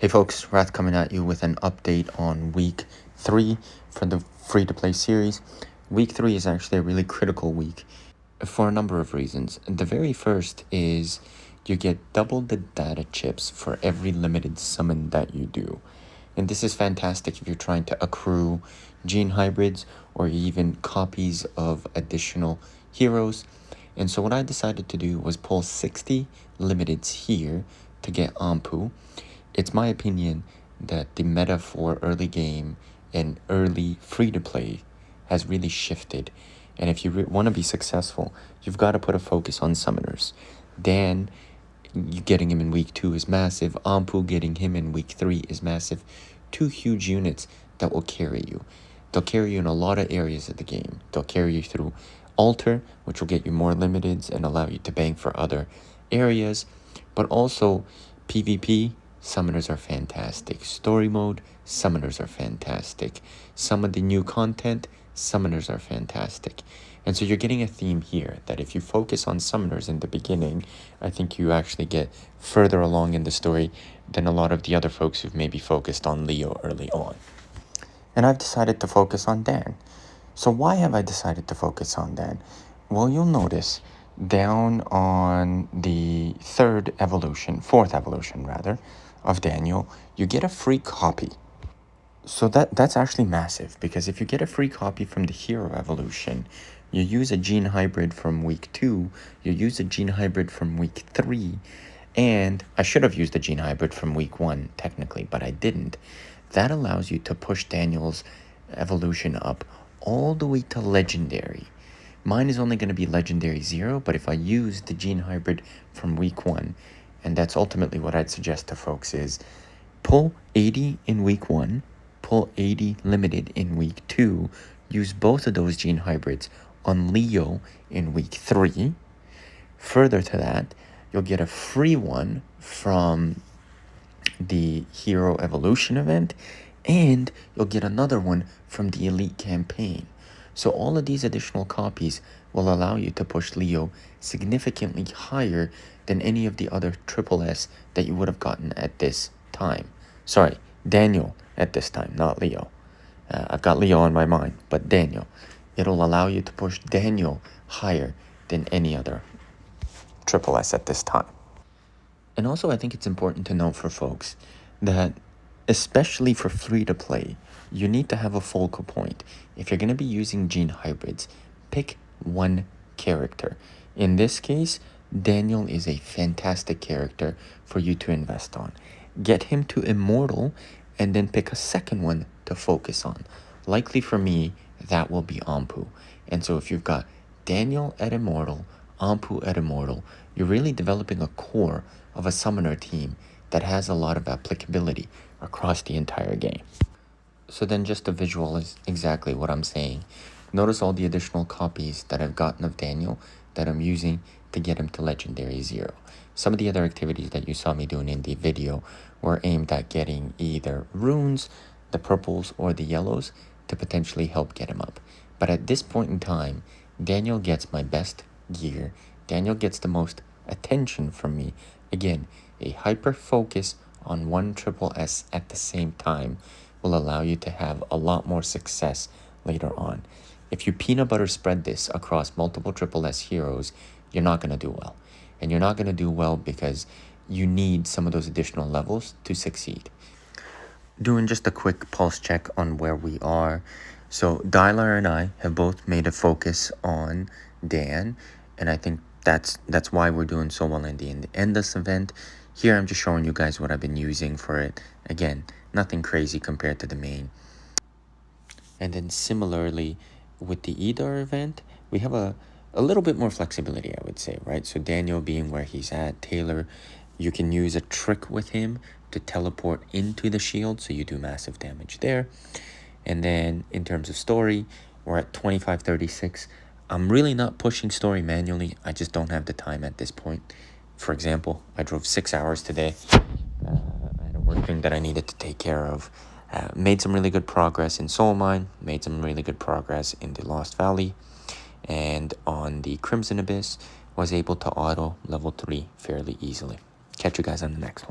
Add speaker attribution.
Speaker 1: Hey folks, Wrath coming at you with an update on week 3 for the free-to-play series. Week 3 is actually a really critical week for a number of reasons. The very first is you get double the data chips for every limited summon that you do. And this is fantastic if you're trying to accrue gene hybrids or even copies of additional heroes. And so what I decided to do was pull 60 limiteds here to get Ampu. It's my opinion that the meta for early game and early free-to-play has really shifted. And if you want to be successful, you've got to put a focus on summoners. Dan, you getting him in week 2 is massive. Ampu getting him in week 3 is massive. 2 huge units that will carry you. They'll carry you in a lot of areas of the game. They'll carry you through Altar, which will get you more limiteds and allow you to bank for other areas. But also PvP, summoners are fantastic. Story mode, summoners are fantastic. Some of the new content, summoners are fantastic. And so you're getting a theme here that if you focus on summoners in the beginning, I think you actually get further along in the story than a lot of the other folks who've maybe focused on Leo early on. And I've decided to focus on Dan. So why have I decided to focus on Dan? Well, you'll notice down on the fourth evolution rather, of Daniel, you get a free copy. So that's actually massive, because if you get a free copy from the hero evolution, you use a gene hybrid from week 2, you use a gene hybrid from week 3, and I should have used the gene hybrid from week 1 technically, but I didn't. That allows you to push Daniel's evolution up all the way to legendary. Mine is only going to be legendary 0, but if I use the gene hybrid from week 1, and that's ultimately what I'd suggest to folks, is pull 80 in week 1, pull 80 limited in week 2, use both of those gene hybrids on Leo in week 3. Further to that, you'll get a free one from the hero evolution event, and you'll get another one from the elite campaign. So all of these additional copies will allow you to push Leo significantly higher than any of the other SSS that you would have gotten at this time. Sorry, Daniel at this time, not Leo. I've got Leo on my mind, but Daniel. It'll allow you to push Daniel higher than any other SSS at this time. And also, I think it's important to note for folks that, especially for free-to-play, you need to have a focal point. If you're going to be using gene hybrids, pick one character. In this case, Daniel is a fantastic character for you to invest on. Get him to Immortal, and then pick a second one to focus on. Likely for me, that will be Ampu. And so if you've got Daniel at Immortal, Ampu at Immortal, you're really developing a core of a summoner team that has a lot of applicability across the entire game. So then, just to visualize exactly what I'm saying, notice all the additional copies that I've gotten of Daniel that I'm using to get him to legendary 0. Some of the other activities that you saw me doing in the video were aimed at getting either runes, the purples, or the yellows to potentially help get him up. But at this point in time, Daniel gets my best gear. Daniel gets the most attention from me. Again, a hyper focus on one SSS at the same time will allow you to have a lot more success later on. If you peanut butter spread this across multiple SSS heroes, you're not going to do well. And you're not going to do well because you need some of those additional levels to succeed. Doing just a quick pulse check on where we are. So Dylar and I have both made a focus on Dan, and I think that's why we're doing so well in the Endless event. Here I'm just showing you guys what I've been using for it. Again, nothing crazy compared to the main. And then similarly with the Edar event, we have a little bit more flexibility, I would say, right? So Daniel being where he's at, Taylor, you can use a trick with him to teleport into the shield, so you do massive damage there. And then in terms of story, we're at 25-36. I'm really not pushing story manually. I just don't have the time at this point. For example, I drove 6 hours today. I had a work thing that I needed to take care of. Made some really good progress in Soul Mine. Made some really good progress in the Lost Valley. And on the Crimson Abyss, was able to auto level 3 fairly easily. Catch you guys on the next one.